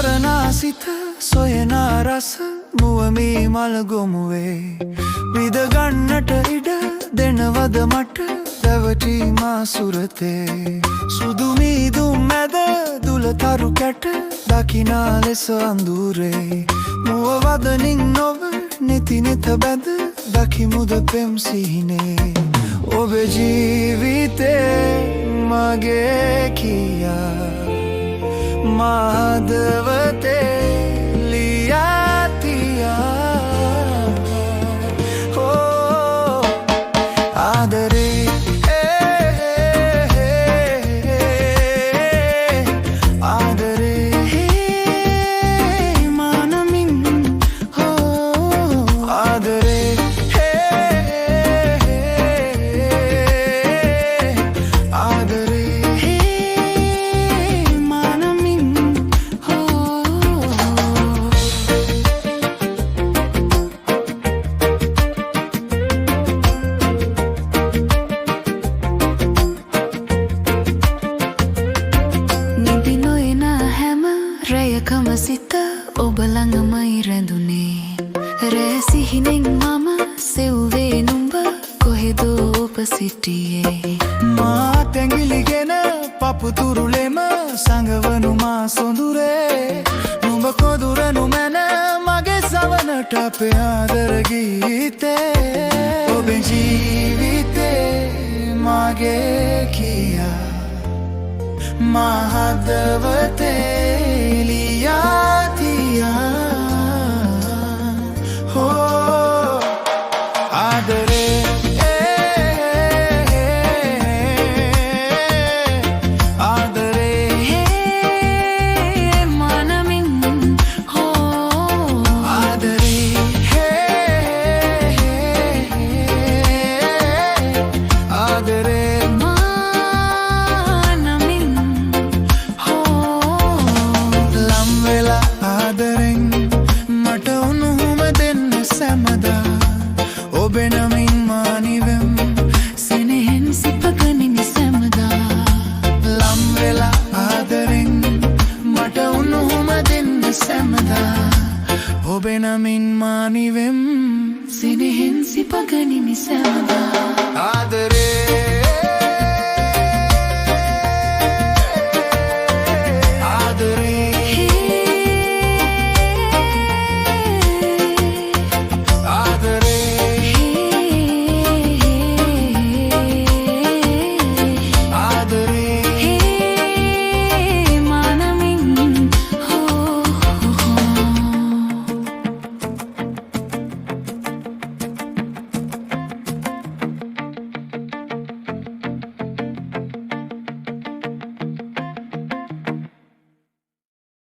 සරනා සිත සොයනා රස මුවමී මල් ගොමුවේ විදගන්නට ඉඩ දෙනවද මට දැවටි මා සුරතේ සුදුමීදුම් මැද දුලතරු කැට දකිනා ලෙස අඳුරේ මුවවදනින් නොව නෙති නෙත බැද දකිමුද පෙම් සිහිනේ ඔබේ ජීවිතේ මගේ කියා මාදවතේ ලියා තියා ආදරේ ආදරේ මානමින් ආදරේ රයකම සිත ඔබ ළඟමයි රැඳුනේ රෑ සිහිනෙන් මම සෙව්වේ නුඹ කොහෙදෝ ඔබ සිටියේ මා තැඟිලිගෙන පපුතුරුලෙම සඟවනු මා සොඳුරේ නුඹ කොදුරනු මැන මගේ සවනට අපේ ආදර ගීතේ ඔබේ ජීවිතේ මගේ කියා මා හදවතේ ලියා තියා ආදරේ ඔබේ නමින් මානිවෙම් සෙනෙහෙන් සිපගනිමි සැමදා ලම් වෙලා ආදරෙන් මට උණුහුම දෙන්න සැමදා ඔබේ නමින් මානිවෙම් සෙනෙහෙන් සිපගනිමි සැමදා ආදරේ